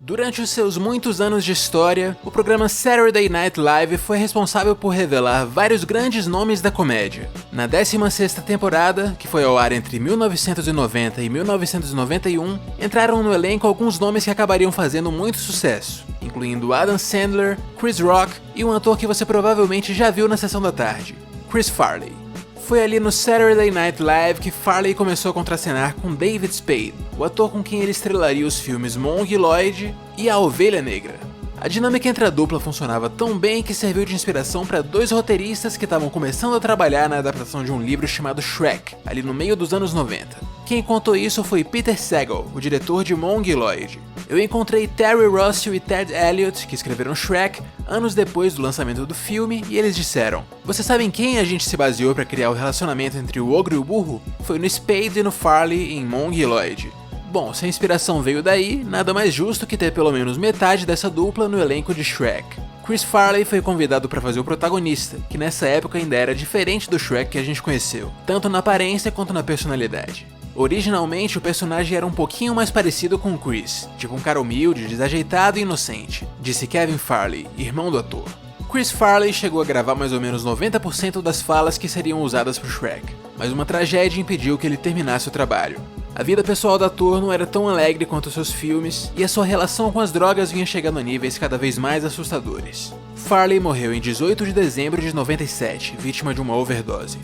Durante os seus muitos anos de história, o programa Saturday Night Live foi responsável por revelar vários grandes nomes da comédia. Na 16ª temporada, que foi ao ar entre 1990 e 1991, entraram no elenco alguns nomes que acabariam fazendo muito sucesso, incluindo Adam Sandler, Chris Rock e um ator que você provavelmente já viu na sessão da tarde, Chris Farley. Foi ali no Saturday Night Live que Farley começou a contracenar com David Spade, o ator com quem ele estrelaria os filmes Mongoloid e A Ovelha Negra. A dinâmica entre a dupla funcionava tão bem que serviu de inspiração para dois roteiristas que estavam começando a trabalhar na adaptação de um livro chamado Shrek, ali no meio dos anos 90. Quem contou isso foi Peter Sagal, o diretor de Mongoloid. Eu encontrei Terry Russell e Ted Elliott, que escreveram Shrek, anos depois do lançamento do filme, e eles disseram: "Você sabe em quem a gente se baseou para criar o relacionamento entre o ogro e o burro? Foi no Spade e no Farley em Mongoloid." Bom, se a inspiração veio daí, nada mais justo que ter pelo menos metade dessa dupla no elenco de Shrek. Chris Farley foi convidado para fazer o protagonista, que nessa época ainda era diferente do Shrek que a gente conheceu, tanto na aparência quanto na personalidade. Originalmente, o personagem era um pouquinho mais parecido com o Chris, tipo um cara humilde, desajeitado e inocente, disse Kevin Farley, irmão do ator. Chris Farley chegou a gravar mais ou menos 90% das falas que seriam usadas pro Shrek, mas uma tragédia impediu que ele terminasse o trabalho. A vida pessoal do ator não era tão alegre quanto seus filmes, e a sua relação com as drogas vinha chegando a níveis cada vez mais assustadores. Farley morreu em 18 de dezembro de 97, vítima de uma overdose.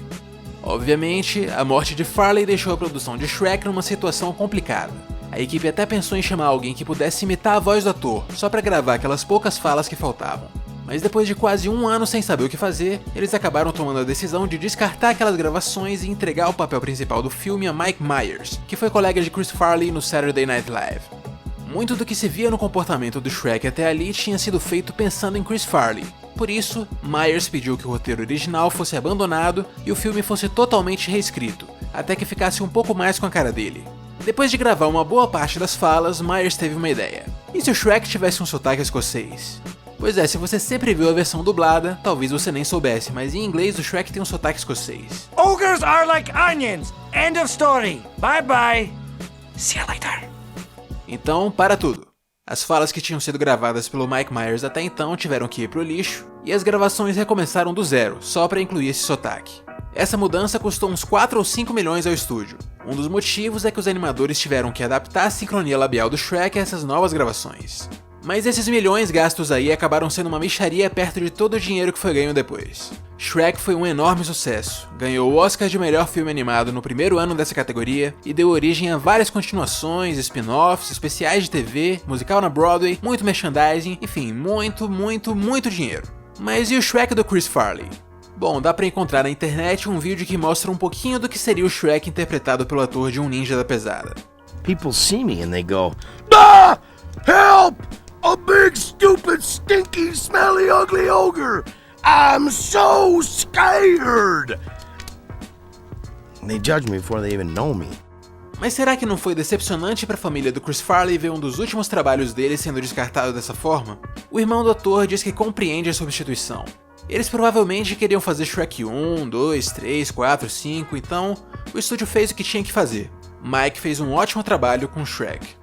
Obviamente, a morte de Farley deixou a produção de Shrek numa situação complicada. A equipe até pensou em chamar alguém que pudesse imitar a voz do ator, só para gravar aquelas poucas falas que faltavam. Mas depois de quase um ano sem saber o que fazer, eles acabaram tomando a decisão de descartar aquelas gravações e entregar o papel principal do filme a Mike Myers, que foi colega de Chris Farley no Saturday Night Live. Muito do que se via no comportamento do Shrek até ali tinha sido feito pensando em Chris Farley. Por isso, Myers pediu que o roteiro original fosse abandonado e o filme fosse totalmente reescrito, até que ficasse um pouco mais com a cara dele. Depois de gravar uma boa parte das falas, Myers teve uma ideia. E se o Shrek tivesse um sotaque escocês? Pois é, se você sempre viu a versão dublada, talvez você nem soubesse, mas em inglês o Shrek tem um sotaque escocês. Ogres are like onions. End of story. Bye bye. See you later. Então, para tudo. As falas que tinham sido gravadas pelo Mike Myers até então tiveram que ir pro lixo, e as gravações recomeçaram do zero, só para incluir esse sotaque. Essa mudança custou uns 4 ou 5 milhões ao estúdio. Um dos motivos é que os animadores tiveram que adaptar a sincronia labial do Shrek a essas novas gravações. Mas esses milhões gastos aí acabaram sendo uma mixaria perto de todo o dinheiro que foi ganho depois. Shrek foi um enorme sucesso, ganhou o Oscar de melhor filme animado no primeiro ano dessa categoria e deu origem a várias continuações, spin-offs, especiais de TV, musical na Broadway, muito merchandising, enfim, muito dinheiro. Mas e o Shrek do Chris Farley? Bom, dá pra encontrar na internet um vídeo que mostra um pouquinho do que seria o Shrek interpretado pelo ator de Um Ninja da Pesada. People see me and they go, "Ah! Help! A big, stupid, stinky, smelly, ugly ogre! I'm so scared!" And they judge me before they even know me. Mas será que não foi decepcionante para a família do Chris Farley ver um dos últimos trabalhos dele sendo descartado dessa forma? O irmão do ator diz que compreende a substituição. Eles provavelmente queriam fazer Shrek 1, 2, 3, 4, 5, então o estúdio fez o que tinha que fazer. Mike fez um ótimo trabalho com Shrek.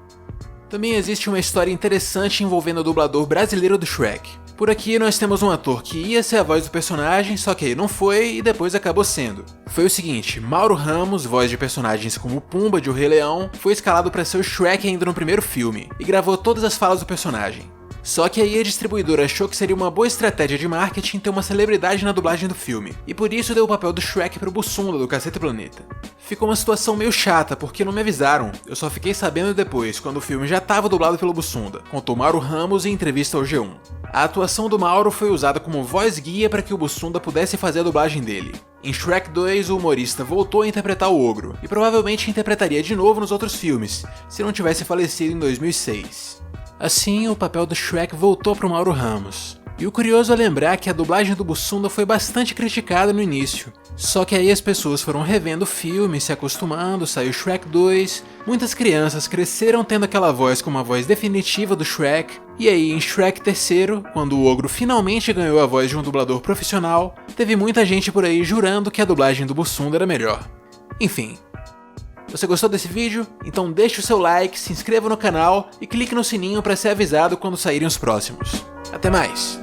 Também existe uma história interessante envolvendo o dublador brasileiro do Shrek. Por aqui nós temos um ator que ia ser a voz do personagem, só que ele não foi e depois acabou sendo. Foi o seguinte, Mauro Ramos, voz de personagens como Pumba de O Rei Leão, foi escalado para ser o Shrek ainda no primeiro filme, e gravou todas as falas do personagem. Só que aí a distribuidora achou que seria uma boa estratégia de marketing ter uma celebridade na dublagem do filme, e por isso deu o papel do Shrek pro Bussunda do Cacete Planeta. Ficou uma situação meio chata, porque não me avisaram, eu só fiquei sabendo depois, quando o filme já estava dublado pelo Bussunda, contou Mauro Ramos em entrevista ao G1. A atuação do Mauro foi usada como voz guia para que o Bussunda pudesse fazer a dublagem dele. Em Shrek 2, o humorista voltou a interpretar o ogro, e provavelmente interpretaria de novo nos outros filmes, se não tivesse falecido em 2006. Assim, o papel do Shrek voltou para o Mauro Ramos. E o curioso é lembrar que a dublagem do Bussunda foi bastante criticada no início. Só que aí as pessoas foram revendo o filme, se acostumando, saiu Shrek 2, muitas crianças cresceram tendo aquela voz como a voz definitiva do Shrek, e aí em Shrek 3, quando o ogro finalmente ganhou a voz de um dublador profissional, teve muita gente por aí jurando que a dublagem do Bussunda era melhor. Enfim. Você gostou desse vídeo? Então deixe o seu like, se inscreva no canal e clique no sininho para ser avisado quando saírem os próximos. Até mais!